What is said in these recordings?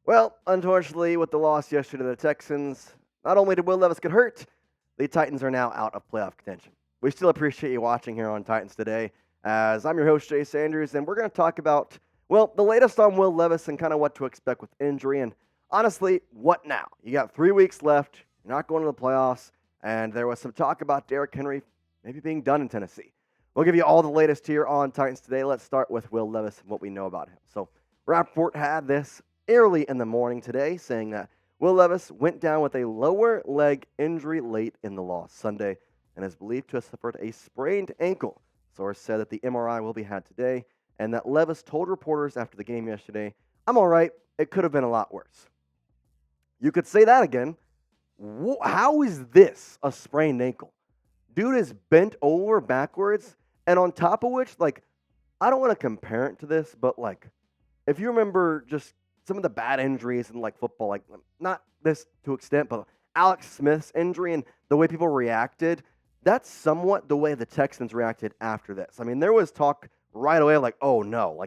Well, unfortunately, with the loss yesterday to the Texans, not only did Will Levis get hurt, the Titans are now out of playoff contention. We still appreciate you watching here on Titans Today, as I'm your host, Jay Sanders, and we're going to talk about, well, the latest on Will Levis and kind of what to expect with injury. And honestly, what now? You got 3 weeks left, you're not going to the playoffs, and there was some talk about Derrick Henry maybe being done in Tennessee. We'll give you all the latest here on Titans Today. Let's start with Will Levis and what we know about him. So, Rappaport had this early in the morning today, saying that Will Levis went down with a lower leg injury late in the loss Sunday and is believed to have suffered a sprained ankle. Source said that the MRI will be had today, and that Levis told reporters after the game yesterday, "I'm all right. It could have been a lot worse." You could say that again. How is this a sprained ankle? Dude is bent over backwards, and on top of which, I don't want to compare it to this, but if you remember just some of the bad injuries in football, not this to extent, but Alex Smith's injury and the way people reacted, that's somewhat the way the Texans reacted after this. I mean, there was talk right away oh no,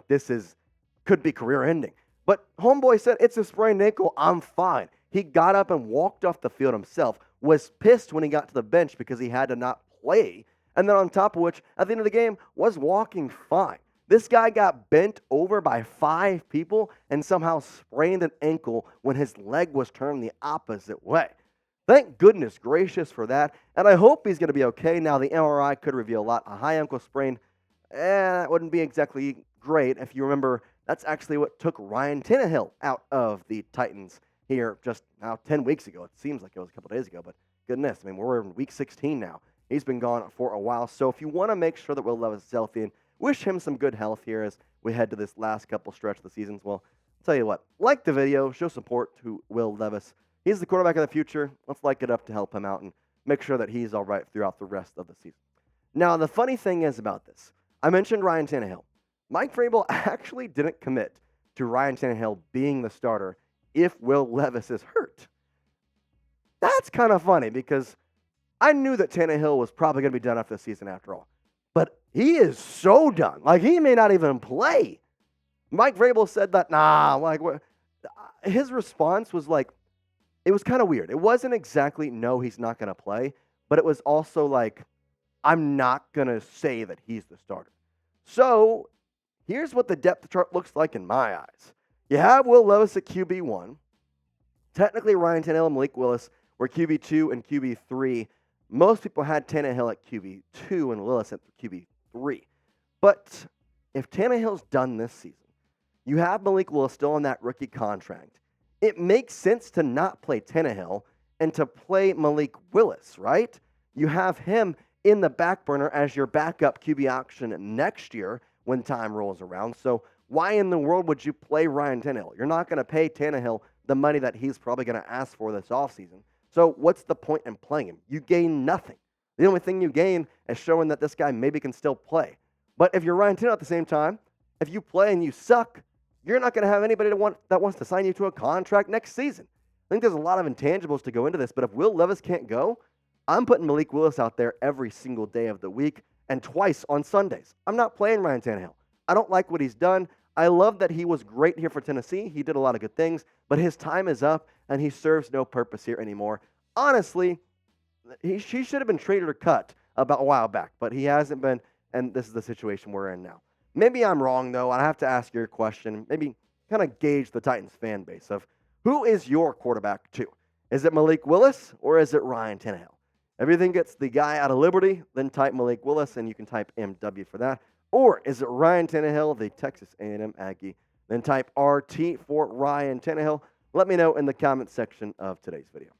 could be career ending. But homeboy said, it's a sprained ankle, I'm fine. He got up and walked off the field himself, was pissed when he got to the bench because he had to not play, and then on top of which, at the end of the game, was walking fine. This guy got bent over by 5 people and somehow sprained an ankle when his leg was turned the opposite way. Thank goodness gracious for that, and I hope he's going to be okay. Now, the MRI could reveal a lot. A high ankle sprain, that wouldn't be exactly great. If you remember, that's actually what took Ryan Tannehill out of the Titans here just now 10 weeks ago. It seems like it was a couple days ago, but goodness, I mean, we're in week 16 now. He's been gone for a while, so if you want to make sure that Will Levis is healthy and wish him some good health here as we head to this last couple stretch of the seasons. Well, I'll tell you what, like the video, show support to Will Levis. He's the quarterback of the future. Let's like it up to help him out and make sure that he's all right throughout the rest of the season. Now, the funny thing is about this, I mentioned Ryan Tannehill. Mike Vrabel actually didn't commit to Ryan Tannehill being the starter if Will Levis is hurt. That's kind of funny because I knew that Tannehill was probably going to be done after the season after all. But he is so done. He may not even play. Mike Vrabel said that, his response was it was kind of weird. It wasn't exactly, no, he's not going to play, but it was also I'm not going to say that he's the starter. So here's what the depth chart looks like in my eyes. You have Will Levis at QB1. Technically, Ryan Tannehill and Malik Willis were QB2 and QB3. Most people had Tannehill at QB2 and Willis at QB3. But if Tannehill's done this season, you have Malik Willis still on that rookie contract. It makes sense to not play Tannehill and to play Malik Willis, right? You have him in the back burner as your backup QB option next year when time rolls around. So why in the world would you play Ryan Tannehill? You're not going to pay Tannehill the money that he's probably going to ask for this offseason. So what's the point in playing him? You gain nothing. The only thing you gain is showing that this guy maybe can still play. But if you're Ryan Tannehill at the same time, if you play and you suck, you're not going to have anybody that wants to sign you to a contract next season. I think there's a lot of intangibles to go into this, but if Will Levis can't go, I'm putting Malik Willis out there every single day of the week and twice on Sundays. I'm not playing Ryan Tannehill. I don't like what he's done. I love that he was great here for Tennessee. He did a lot of good things, but his time is up, and he serves no purpose here anymore. Honestly, he should have been traded or cut about a while back, but he hasn't been, and this is the situation we're in now. Maybe I'm wrong, though. I have to ask your question, maybe kind of gauge the Titans fan base of who is your quarterback to? Is it Malik Willis or is it Ryan Tannehill? Everything gets the guy out of Liberty, then type Malik Willis, and you can type MW for that. Or is it Ryan Tannehill, the Texas A&M Aggie? Then type RT for Ryan Tannehill. Let me know in the comment section of today's video.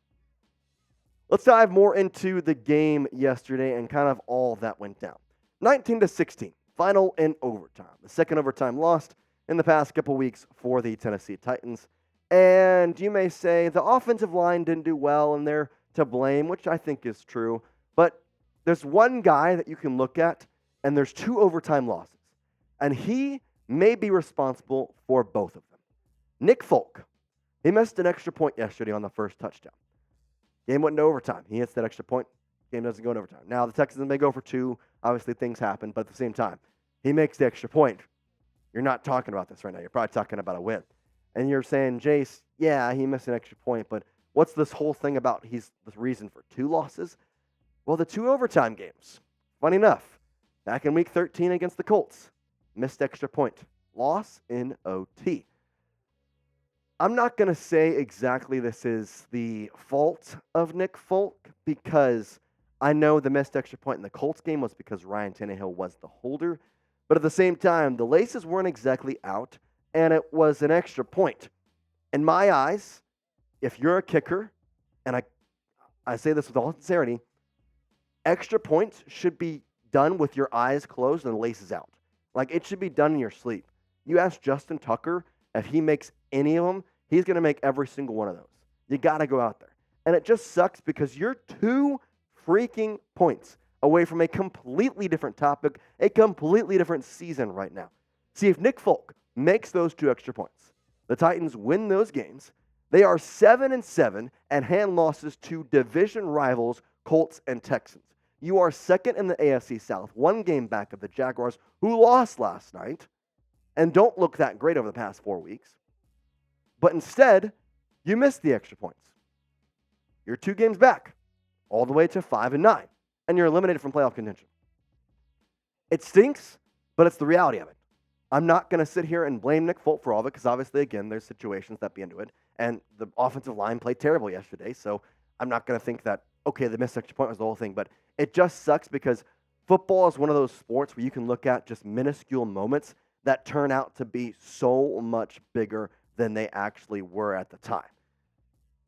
Let's dive more into the game yesterday and kind of all that went down. 19-16, final in overtime. The second overtime lost in the past couple weeks for the Tennessee Titans. And you may say the offensive line didn't do well and they're to blame, which I think is true. But there's one guy that you can look at, and there's 2 overtime losses. And he may be responsible for both of them. Nick Folk, he missed an extra point yesterday on the first touchdown. Game went into overtime. He hits that extra point. Game doesn't go into overtime. Now, the Texans may go for 2. Obviously, things happen. But at the same time, he makes the extra point. You're not talking about this right now. You're probably talking about a win. And you're saying, Jace, yeah, he missed an extra point, but what's this whole thing about he's the reason for 2 losses? Well, the 2 overtime games. Funny enough, back in week 13 against the Colts, missed extra point, loss in OT. I'm not going to say exactly this is the fault of Nick Folk because I know the missed extra point in the Colts game was because Ryan Tannehill was the holder. But at the same time, the laces weren't exactly out, and it was an extra point. In my eyes, if you're a kicker, and I say this with all sincerity, extra points should be done with your eyes closed and the laces out. Like, it should be done in your sleep. You ask Justin Tucker if he makes any of them, he's going to make every single one of those. You got to go out there. And it just sucks because you're 2 freaking points away from a completely different topic, a completely different season right now. See, if Nick Folk makes those 2 extra points, the Titans win those games. They are 7-7 and hand losses to division rivals Colts and Texans. You are second in the AFC South, 1 game back of the Jaguars, who lost last night and don't look that great over the past 4 weeks. But instead, you missed the extra points. You're 2 games back, all the way to 5-9, and you're eliminated from playoff contention. It stinks, but it's the reality of it. I'm not going to sit here and blame Nick Folk for all of it because obviously, again, there's situations that be into it, and the offensive line played terrible yesterday, so I'm not going to think that, okay, the missed extra point was the whole thing, but it just sucks because football is one of those sports where you can look at just minuscule moments that turn out to be so much bigger than they actually were at the time.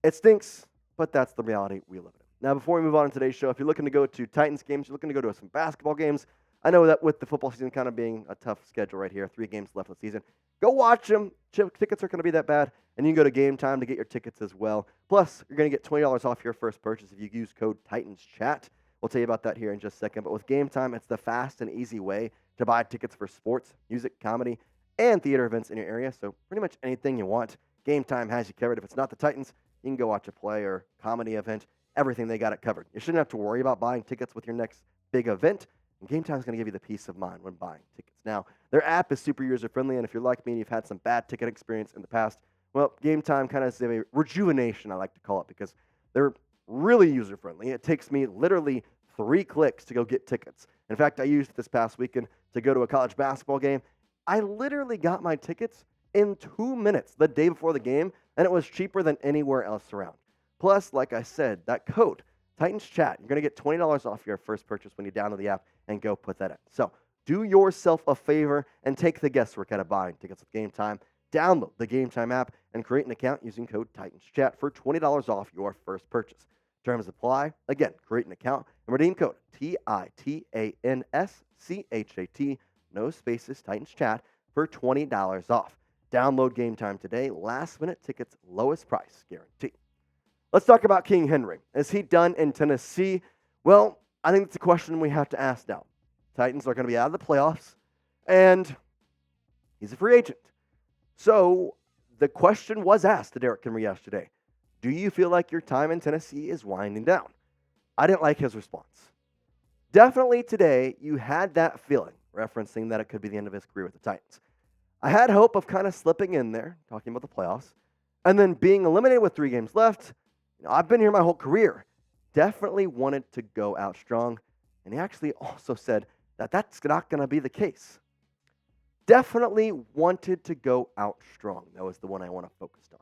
It stinks, but that's the reality we live in. Now, before we move on in today's show, if you're looking to go to Titans games, you're looking to go to some basketball games, I know that with the football season kind of being a tough schedule right here, 3 games left of the season, go watch them. Tickets aren't going to be that bad, and you can go to Game Time to get your tickets as well. Plus, you're going to get $20 off your first purchase if you use code TitansChat. We'll tell you about that here in just a second. But with Game Time, it's the fast and easy way to buy tickets for sports, music, comedy, and theater events in your area. So pretty much anything you want, Game Time has you covered. If it's not the Titans, you can go watch a play or comedy event. Everything, they got it covered. You shouldn't have to worry about buying tickets with your next big event. And Game Time is going to give you the peace of mind when buying tickets. Now, their app is super user-friendly, and if you're like me and you've had some bad ticket experience in the past, well, Game Time kind of is a rejuvenation, I like to call it, because they're really user-friendly. It takes me literally 3 clicks to go get tickets. In fact, I used it this past weekend to go to a college basketball game. I literally got my tickets in 2 minutes the day before the game, and it was cheaper than anywhere else around. Plus, like I said, that code, Titans Chat, you're going to get $20 off your first purchase when you download the app and go put that in. So do yourself a favor and take the guesswork out of buying tickets with Game Time. Download the Game Time app and create an account using code TitansChat for $20 off your first purchase. Terms apply. Again, create an account and redeem code TITANSCHAT, no spaces, Titans Chat, for $20 off. Download Game Time today. Last minute tickets, lowest price guarantee. Let's talk about King Henry. Is he done in Tennessee? Well, I think it's a question we have to ask now. Titans are going to be out of the playoffs, and he's a free agent. So the question was asked to Derrick Henry yesterday. Do you feel like your time in Tennessee is winding down? I didn't like his response. Definitely today, you had that feeling, referencing that it could be the end of his career with the Titans. I had hope of kind of slipping in there, talking about the playoffs, and then being eliminated with 3 games left. I've been here my whole career. Definitely wanted to go out strong. And he actually also said that that's not going to be the case. Definitely wanted to go out strong. That was the one I want to focus on.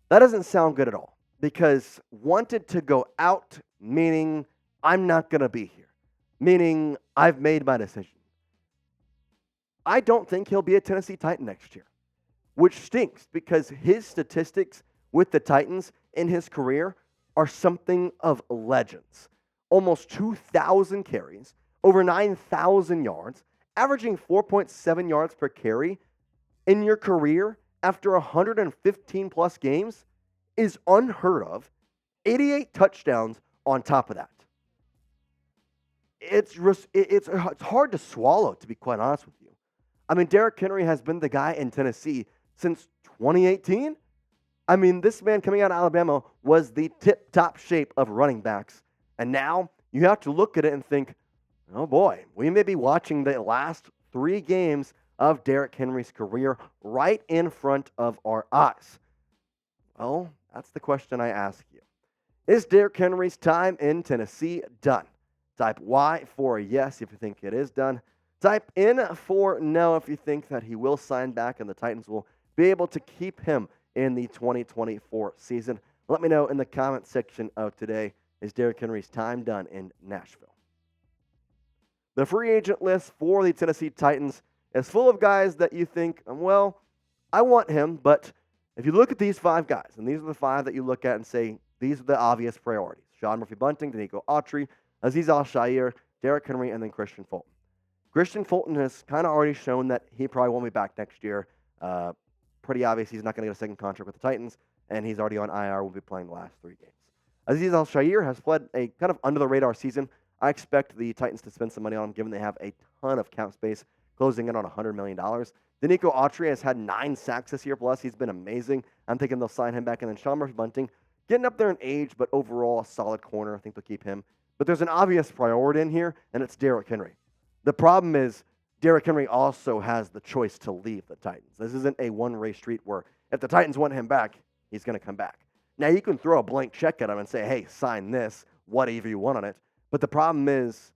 That doesn't sound good at all because wanted to go out, meaning I'm not going to be here, meaning I've made my decision. I don't think he'll be a Tennessee Titan next year, which stinks because his statistics with the Titans in his career are something of legends. Almost 2,000 carries, over 9,000 yards, averaging 4.7 yards per carry in your career after 115-plus games is unheard of. 88 touchdowns on top of that. It's hard to swallow, to be quite honest with you. I mean, Derrick Henry has been the guy in Tennessee since 2018. I mean, this man coming out of Alabama was the tip-top shape of running backs. And now you have to look at it and think, oh boy, we may be watching the last 3 games of Derrick Henry's career right in front of our eyes. Well, that's the question I ask you. Is Derrick Henry's time in Tennessee done? Type Y for yes if you think it is done. Type N for no if you think that he will sign back and the Titans will be able to keep him in the 2024 season. Let me know in the comment section of today. Is Derrick Henry's time done in Nashville? The free agent list for the Tennessee Titans is full of guys that you think, well, I want him, but if you look at these 5 guys, and these are the 5 that you look at and say, these are the obvious priorities. Sean Murphy-Bunting, Danico Autry, Azeez Al-Shaair, Derrick Henry, and then Christian Fulton. Christian Fulton has kind of already shown that he probably won't be back next year. Pretty obvious he's not going to get a second contract with the Titans, and he's already on IR, will be playing the last 3 games. Azeez Al-Shaair has played a kind of under-the-radar season. I expect the Titans to spend some money on him, given they have a ton of cap space, closing in on $100 million. Danico Autry has had 9 sacks this year plus. He's been amazing. I'm thinking they'll sign him back. And then Sean Murphy-Bunting, getting up there in age, but overall a solid corner. I think they'll keep him. But there's an obvious priority in here, and it's Derrick Henry. The problem is Derrick Henry also has the choice to leave the Titans. This isn't a one-way street where if the Titans want him back, he's going to come back. Now, you can throw a blank check at him and say, hey, sign this, whatever you want on it. But the problem is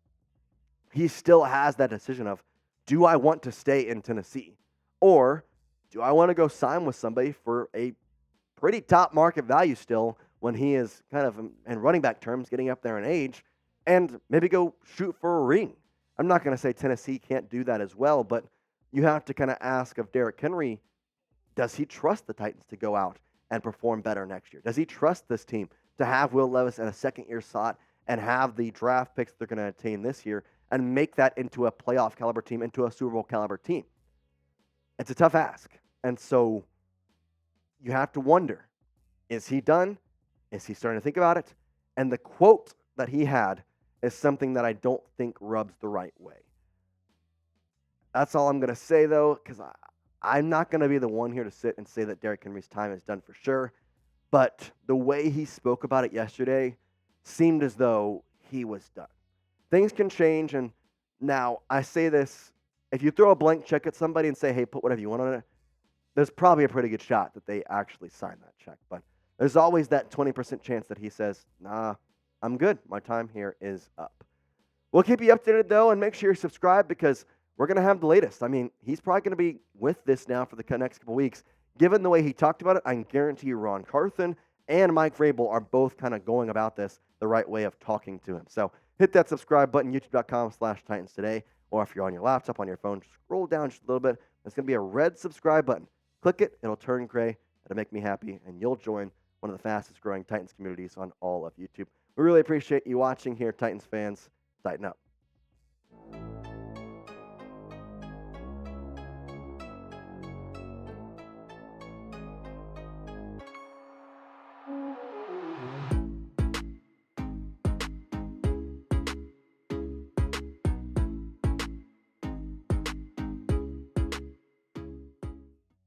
he still has that decision of, do I want to stay in Tennessee? Or do I want to go sign with somebody for a pretty top market value still when he is kind of, in running back terms, getting up there in age, and maybe go shoot for a ring? I'm not going to say Tennessee can't do that as well, but you have to kind of ask of Derrick Henry, does he trust the Titans to go out and perform better next year? Does he trust this team to have Will Levis in a second-year slot and have the draft picks they're going to attain this year and make that into a playoff caliber team, into a Super Bowl caliber team? It's a tough ask. And so you have to wonder, is he done? Is he starting to think about it? And the quote that he had is something that I don't think rubs the right way. That's all I'm going to say, though, because I'm not going to be the one here to sit and say that Derrick Henry's time is done for sure. But the way he spoke about it yesterday seemed as though he was done. Things can change, and now I say this, if you throw a blank check at somebody and say, hey, put whatever you want on it, there's probably a pretty good shot that they actually sign that check. But there's always that 20% chance that he says, nah, I'm good. My time here is up. We'll keep you updated, though, and make sure you're subscribed because we're going to have the latest. I mean, he's probably going to be with this now for the next couple weeks. Given the way he talked about it, I can guarantee you Ron Carthen and Mike Vrabel are both kind of going about this the right way of talking to him. So hit that subscribe button, youtube.com/Titans today. Or if you're on your laptop, on your phone, scroll down just a little bit. There's going to be a red subscribe button. Click it. It'll turn gray. It'll make me happy, and you'll join one of the fastest growing Titans communities on all of YouTube. We really appreciate you watching here, Titans fans. Tighten up.